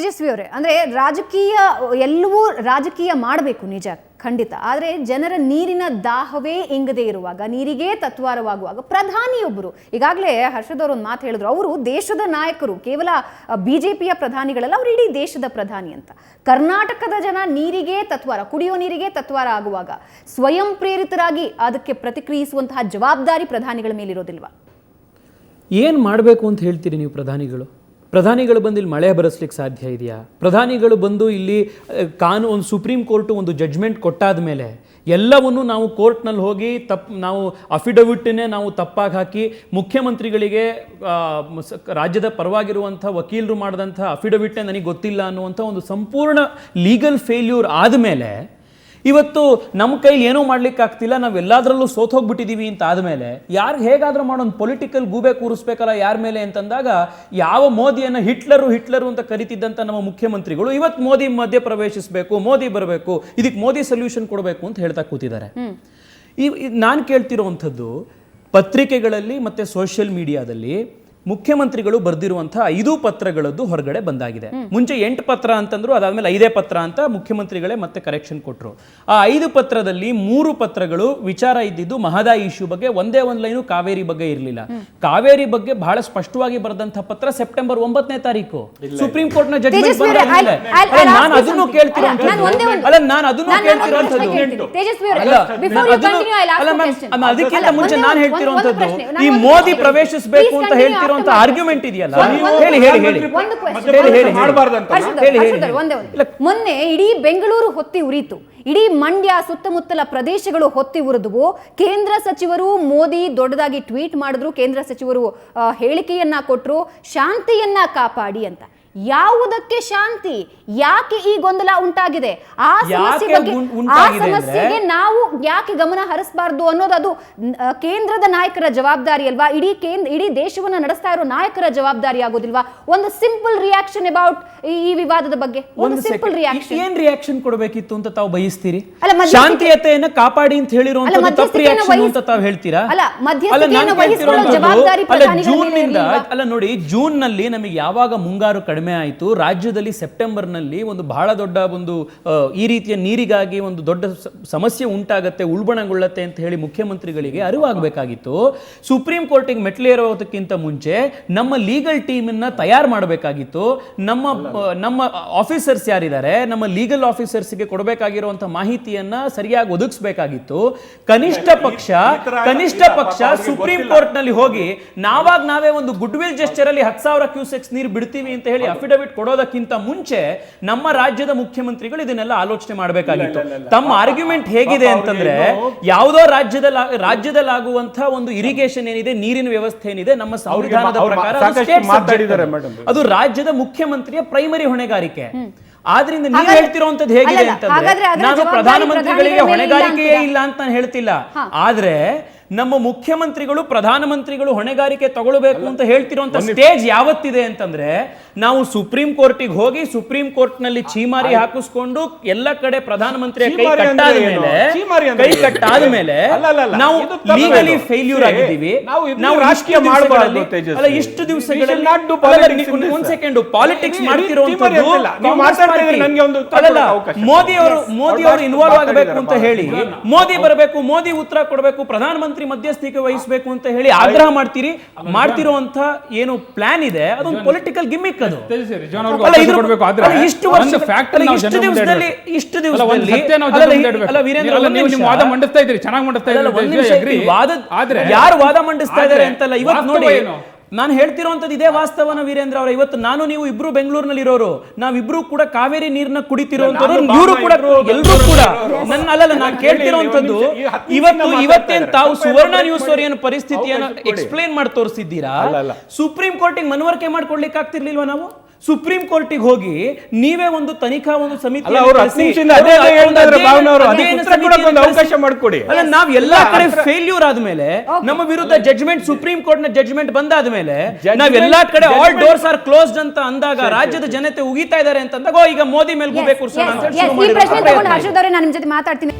ತೇಜಸ್ವಿ ಅವರೇ, ಅಂದ್ರೆ ಎಲ್ಲವೂ ರಾಜಕೀಯ ಮಾಡಬೇಕು ನಿಜ ಖಂಡಿತ, ಆದರೆ ಜನರ ನೀರಿನ ದಾಹವೇ ಇಂಗದೇ ಇರುವಾಗ, ನೀರಿಗೆ ತತ್ವಾರವಾಗುವಾಗ ಪ್ರಧಾನಿಯೊಬ್ಬರು, ಈಗಾಗಲೇ ಹರ್ಷದವರು ಒಂದು ಮಾತು ಹೇಳಿದ್ರು, ಅವರು ದೇಶದ ನಾಯಕರು, ಕೇವಲ ಬಿಜೆಪಿಯ ಪ್ರಧಾನಿಗಳಲ್ಲ, ಅವರು ಇಡೀ ದೇಶದ ಪ್ರಧಾನಿ ಅಂತ. ಕರ್ನಾಟಕದ ಜನ ನೀರಿಗೆ ತತ್ವಾರ, ಕುಡಿಯೋ ನೀರಿಗೆ ತತ್ವಾರ ಆಗುವಾಗ ಸ್ವಯಂ ಪ್ರೇರಿತರಾಗಿ ಅದಕ್ಕೆ ಪ್ರತಿಕ್ರಿಯಿಸುವಂತಹ ಜವಾಬ್ದಾರಿ ಪ್ರಧಾನಿಗಳ ಮೇಲಿರೋದಿಲ್ವಾ? ಏನು ಮಾಡಬೇಕು ಅಂತ ಹೇಳ್ತೀರಿ ನೀವು? ಪ್ರಧಾನಿಗಳು ಬಂದು ಇಲ್ಲಿ ಮಳೆ ಬರೆಸ್ಲಿಕ್ಕೆ ಸಾಧ್ಯ ಇದೆಯಾ? ಪ್ರಧಾನಿಗಳು ಬಂದು ಇಲ್ಲಿ ಒಂದು ಸುಪ್ರೀಂ ಕೋರ್ಟು ಒಂದು ಜಡ್ಜ್ಮೆಂಟ್ ಕೊಟ್ಟಾದ ಮೇಲೆ ಎಲ್ಲವನ್ನೂ ನಾವು ಕೋರ್ಟ್ನಲ್ಲಿ ಹೋಗಿ ನಾವು ಅಫಿಡವಿಟ್ನೇ ನಾವು ತಪ್ಪಾಗಿ ಹಾಕಿ ಮುಖ್ಯಮಂತ್ರಿಗಳಿಗೆ ರಾಜ್ಯದ ಪರವಾಗಿರುವಂಥ ವಕೀಲರು ಮಾಡಿದಂಥ ಅಫಿಡವಿಟ್ನೇ ನನಗೆ ಗೊತ್ತಿಲ್ಲ ಅನ್ನುವಂಥ ಒಂದು ಸಂಪೂರ್ಣ ಲೀಗಲ್ ಫೇಲ್ಯೂರ್ ಆದಮೇಲೆ ಇವತ್ತು ನಮ್ಮ ಕೈಲಿ ಏನೂ ಮಾಡ್ಲಿಕ್ಕೆ ಆಗ್ತಿಲ್ಲ, ನಾವು ಎಲ್ಲದರಲ್ಲೂ ಸೋತೋಗ್ಬಿಟ್ಟಿದ್ದೀವಿ ಅಂತ ಆದಮೇಲೆ ಯಾರು ಹೇಗಾದರೂ ಮಾಡೋದು ಪೊಲಿಟಿಕಲ್ ಗೂಬೆ ಕೂರಿಸ್ಬೇಕಲ್ಲ ಯಾರ ಮೇಲೆ ಅಂತಂದಾಗ, ಯಾವ ಮೋದಿಯನ್ನು ಹಿಟ್ಲರು ಅಂತ ಕರಿತಿದ್ದಂಥ ನಮ್ಮ ಮುಖ್ಯಮಂತ್ರಿಗಳು ಇವತ್ತು ಮೋದಿ ಮಧ್ಯ ಪ್ರವೇಶಿಸಬೇಕು, ಮೋದಿ ಬರಬೇಕು, ಇದಕ್ಕೆ ಮೋದಿ ಸೊಲ್ಯೂಷನ್ ಕೊಡಬೇಕು ಅಂತ ಹೇಳ್ತಾ ಕೂತಿದ್ದಾರೆ. ನಾನು ಕೇಳ್ತಿರೋವಂಥದ್ದು, ಪತ್ರಿಕೆಗಳಲ್ಲಿ ಮತ್ತು ಸೋಷಿಯಲ್ ಮೀಡಿಯಾದಲ್ಲಿ ಮುಖ್ಯಮಂತ್ರಿಗಳು ಬರೆದಿರುವಂಥ 5 ಪತ್ರಗಳದ್ದು ಹೊರಗಡೆ ಬಂದಾಗಿದೆ. ಮುಂಚೆ 8 ಪತ್ರ ಅಂತಂದ್ರು, ಅದಾದ್ಮೇಲೆ 5 ಪತ್ರ ಅಂತ ಮುಖ್ಯಮಂತ್ರಿಗಳೇ ಮತ್ತೆ ಕರೆಕ್ಷನ್ ಕೊಟ್ಟರು. ಆ 5 ಪತ್ರದಲ್ಲಿ 3 ಪತ್ರಗಳು ವಿಚಾರ ಇದ್ದಿದ್ದು ಮಹದಾಯಿ ಇಶ್ಯೂ ಬಗ್ಗೆ, ಒಂದೇ ಒಂದು ಲೈನು ಕಾವೇರಿ ಬಗ್ಗೆ ಇರಲಿಲ್ಲ. ಕಾವೇರಿ ಬಗ್ಗೆ ಬಹಳ ಸ್ಪಷ್ಟವಾಗಿ ಬರೆದಂಥ ಪತ್ರ ಸೆಪ್ಟೆಂಬರ್ 9ನೇ ತಾರೀಕು ಸುಪ್ರೀಂ ಕೋರ್ಟ್ ನ ಜಡ್ಜ್ಮೆಂಟ್ ಬಂದಾದ್ಮೇಲೆ. ನಾನು ಅದನ್ನು ಕೇಳ್ತಿರೋಂಥದ್ದು, ಅದಕ್ಕಿಂತ ಮುಂಚೆ ನಾನು ಹೇಳ್ತಿರೋಂಥದ್ದು, ಈ ಮೋದಿ ಪ್ರವೇಶಿಸಬೇಕು ಅಂತ ಹೇಳ್ತಿರೋ ಆರ್ಗ್ಯುಮೆಂಟ್ ಇದೆಯಲ್ಲ, ಮೊನ್ನೆ ಇಡೀ ಬೆಂಗಳೂರು ಹೊತ್ತಿ ಉರಿತು, ಇಡೀ ಮಂಡ್ಯ ಸುತ್ತಮುತ್ತಲ ಪ್ರದೇಶಗಳು ಹೊತ್ತಿ ಉರಿದುವು. ಕೇಂದ್ರ ಸಚಿವರು ಮೋದಿ ದೊಡ್ಡದಾಗಿ ಟ್ವೀಟ್ ಮಾಡಿದ್ರು, ಕೇಂದ್ರ ಸಚಿವರು ಹೇಳಿಕೆಯನ್ನ ಕೊಟ್ಟರು, ಶಾಂತಿಯನ್ನ ಕಾಪಾಡಿ ಅಂತ. ಯಾವುದಕ್ಕೆ ಶಾಂತಿ? ಯಾಕೆ ಈ ಗೊಂದಲ ಉಂಟಾಗಿದೆ? ಆ ಸಮಸ್ಯೆಗೆ ನಾವು ಯಾಕೆ ಗಮನ ಹರಿಸಬಾರ್ದು ಅನ್ನೋದು ಅದು ಕೇಂದ್ರದ ನಾಯಕರ ಜವಾಬ್ದಾರಿ ಅಲ್ವಾ? ಇಡೀ ದೇಶವನ್ನ ನಡೆಸ್ತಾ ಇರೋ ನಾಯಕರ ಜವಾಬ್ದಾರಿ ಆಗೋದಿಲ್ವಾ? ಒಂದು ಸಿಂಪಲ್ ರಿಯಾಕ್ಷನ್ ಅಬೌಟ್ ಈ ವಿವಾದದ ಬಗ್ಗೆ ಒಂದು ಸಿಂಪಲ್ ರಿಯಾಕ್ಷನ್. ಏನ್ ರಿಯಾಕ್ಷನ್ ಕೊಡಬೇಕಿತ್ತು ಅಂತ ತಾವು ಬಯಸ್ತೀರಿ? ಶಾಂತಿಯತೆಯನ್ನು ಕಾಪಾಡಿ ಅಂತ ಹೇಳಿರುವಂತ ತಪ್ಪು ರಿಯಾಕ್ಷನ್ ಅಂತ ತಾವು ಹೇಳ್ತೀರಾ? ಅಲ್ಲ ನೋಡಿ, ಜೂನ್ ನಲ್ಲಿ ನಮಗೆ ಯಾವಾಗ ಮುಂಗಾರು ಕಡಿಮೆ ಆಯಿತು, ರಾಜ್ಯದಲ್ಲಿ ಸೆಪ್ಟೆಂಬರ್ ನಲ್ಲಿ ಒಂದು ಬಹಳ ದೊಡ್ಡ ಒಂದು ಈ ರೀತಿಯ ನೀರಿಗಾಗಿ ಒಂದು ದೊಡ್ಡ ಸಮಸ್ಯೆ ಉಂಟಾಗತ್ತೆ, ಉಲ್ಬಣಗೊಳ್ಳುತ್ತೆ ಅಂತ ಹೇಳಿ ಮುಖ್ಯಮಂತ್ರಿಗಳಿಗೆ ಅರಿವಾಗಬೇಕಾಗಿತ್ತು. ಸುಪ್ರೀಂ ಕೋರ್ಟಿಗೆ ಮೆಟ್ಲೇರೋದಕ್ಕಿಂತ ಮುಂಚೆ ನಮ್ಮ ಲೀಗಲ್ ಟೀಮ್ ಅನ್ನ ತಯಾರು ಮಾಡಬೇಕಾಗಿತ್ತು. ನಮ್ಮ ಆಫೀಸರ್ಸ್ ಯಾರಿದ್ದಾರೆ, ನಮ್ಮ ಲೀಗಲ್ ಆಫೀಸರ್ಸ್ಗೆ ಕೊಡಬೇಕಾಗಿರುವಂತಹ ಮಾಹಿತಿಯನ್ನ ಸರಿಯಾಗಿ ಒದಗಿಸಬೇಕಾಗಿತ್ತು. ಕನಿಷ್ಠ ಪಕ್ಷ ಸುಪ್ರೀಂ ಕೋರ್ಟ್ ನಲ್ಲಿ ಹೋಗಿ ನಾವೇ ಒಂದು ಗುಡ್ ವಿಲ್ ಜೆಸ್ಚರ್ ಅಲ್ಲಿ 10,000 ಕ್ಯೂಸೆಕ್ಸ್ ನೀರು ಬಿಡ್ತೀವಿ ಅಂತ ಹೇಳಿ ಅಫಿಡವಿಟ್ ಕೊಡೋದಕ್ಕಿಂತ ಮುಂಚೆ ನಮ್ಮ ರಾಜ್ಯದ ಮುಖ್ಯಮಂತ್ರಿಗಳು ಇದನ್ನೆಲ್ಲ ಆಲೋಚನೆ ಮಾಡಬೇಕಾಗಿತ್ತು. ತಮ್ಮ ಆರ್ಗ್ಯುಮೆಂಟ್ ಹೇಗಿದೆ ಅಂತಂದ್ರೆ, ಯಾವುದೋ ರಾಜ್ಯದಲ್ಲಾಗುವಂತಹ ಒಂದು ಇರಿಗೇಷನ್ ಏನಿದೆ, ನೀರಿನ ವ್ಯವಸ್ಥೆ ಏನಿದೆ, ನಮ್ಮ ಸಂವಿಧಾನದ ಪ್ರಕಾರ ಅದು ರಾಜ್ಯದ ಮುಖ್ಯಮಂತ್ರಿಯ ಪ್ರೈಮರಿ ಹೊಣೆಗಾರಿಕೆ. ಆದ್ರಿಂದ ನೀವು ಹೇಳ್ತಿರೋಂಥದ್ದು ಹೇಗಿದೆ ಅಂತಂದ್ರೆ, ನಾನು ಪ್ರಧಾನಮಂತ್ರಿಗಳಿಗೆ ಹೊಣೆಗಾರಿಕೆಯೇ ಇಲ್ಲ ಅಂತ ನಾನು ಹೇಳ್ತಿಲ್ಲ, ಆದ್ರೆ ನಮ್ಮ ಮುಖ್ಯಮಂತ್ರಿಗಳು ಪ್ರಧಾನಮಂತ್ರಿಗಳು ಹೊಣೆಗಾರಿಕೆ ತಗೊಳ್ಬೇಕು ಅಂತ ಹೇಳ್ತಿರುವಂತ ಸ್ಟೇಜ್ ಯಾವತ್ತಿದೆ ಅಂತಂದ್ರೆ, ನಾವು ಸುಪ್ರೀಂ ಕೋರ್ಟಿಗೆ ಹೋಗಿ ಸುಪ್ರೀಂ ಕೋರ್ಟ್ ನಲ್ಲಿ ಚೀಮಾರಿ ಹಾಕಿಸ್ಕೊಂಡು ಎಲ್ಲ ಕಡೆ ಪ್ರಧಾನಮಂತ್ರಿ ಕೈ ಕಟ್ಟಾದ ಮೇಲೆ ನಾವು ಲೀಗಲಿ ಫೇಲ್ಯೂರ್ ಆಗಿದ್ದೀವಿ. ನಾವು ಇಷ್ಟು ದಿವಸಗಳಲ್ಲಿ ಒಂದ್ ಸೆಕೆಂಡ್ ಪಾಲಿಟಿಕ್ಸ್ ಮಾಡ್ತಿರುವಂತದ್ದು, ಮೋದಿ ಅವರು ಇನ್ವಾಲ್ವ್ ಆಗಬೇಕು ಅಂತ ಹೇಳಿ, ಮೋದಿ ಬರಬೇಕು, ಮೋದಿ ಉತ್ತರ ಕೊಡಬೇಕು, ಪ್ರಧಾನಮಂತ್ರಿ ಮಧ್ಯಸ್ಥಿಕೆ ವಹಿಸಬೇಕು ಅಂತ ಹೇಳಿ ಆಗ್ರಹ ಮಾಡ್ತಿರುವಂತ ಏನು ಪ್ಲಾನ್ ಇದೆ, ಅದೊಂದು ಪೊಲಿಟಿಕಲ್ ಗಿಮಿಕ್. ಅದು ಯಾರು ವಾದ ಮಂಡಿಸ್ತಾ ಇದ್ದಾರೆ ಅಂತಲ್ಲ. ಇವತ್ತು ನೋಡಿ, ನಾನು ಹೇಳ್ತಿರೋಂಥದ್ದು ಇದೇ ವಾಸ್ತವನ ವೀರೇಂದ್ರ ಅವರ. ಇವತ್ತು ನಾನು ನೀವು ಇಬ್ರು ಬೆಂಗಳೂರಿನಲ್ಲಿ ಇರೋರು, ನಾವಿಬ್ರು ಕೂಡ ಕಾವೇರಿ ನೀರನ್ನ ಕುಡಿತಿರೋಂಥವ್ರು, ಇವರು ಕೂಡ ಎಲ್ಲರೂ ಕೂಡ ನಾನು ಕೇಳ್ತಿರೋಂಥದ್ದು, ಇವತ್ತೇನ್ ತಾವು ಸುವರ್ಣ ನ್ಯೂಸ್ ಅವ್ರ ಏನು ಪರಿಸ್ಥಿತಿಯನ್ನು ಎಕ್ಸ್ಪ್ಲೇನ್ ಮಾಡಿ ತೋರಿಸಿದ್ದೀರಾ, ಸುಪ್ರೀಂ ಕೋರ್ಟಿಗೆ ಮನವರಿಕೆ ಮಾಡ್ಕೊಡ್ಲಿಕ್ಕೆ ಆಗ್ತಿರ್ಲಿಲ್ವಾ? ನಾವು ಸುಪ್ರೀಂ ಕೋರ್ಟಿಗೆ ಹೋಗಿ ನೀವೇ ಒಂದು ತನಿಖಾ ಒಂದು ಸಮಿತಿ ನಾವ್ ಎಲ್ಲಾ ಕಡೆ ಫೇಲ್ಯೂರ್ ಆದ್ಮೇಲೆ, ನಮ್ಮ ವಿರುದ್ಧ ಜಡ್ಜ್ಮೆಂಟ್ ಸುಪ್ರೀಂ ಕೋರ್ಟ್ ನ ಜಡ್ಜ್ಮೆಂಟ್ ಬಂದಾದ್ಮೇಲೆ, ನಾವ್ ಎಲ್ಲಾ ಕಡೆ ಆಲ್ ಡೋರ್ಸ್ ಆರ್ ಕ್ಲೋಸ್ಡ್ ಅಂತ ಅಂದಾಗ, ರಾಜ್ಯದ ಜನತೆ ಉಗಿತಾ ಇದ್ದಾರೆ ಅಂತಂದಾಗ, ಈಗ ಮೋದಿ ಮೇಲೆ ಗೂಬೆ ಕೂರ್ಸೋಣ ಅಂತ ಹೇಳಿ ಈ ಪ್ರಶ್ನೆ ತಗೊಂಡು ಹರ್ಷದವರೇ ನಾನು ನಿಮ್ ಜೊತೆ ಮಾತಾಡ್ತೀನಿ.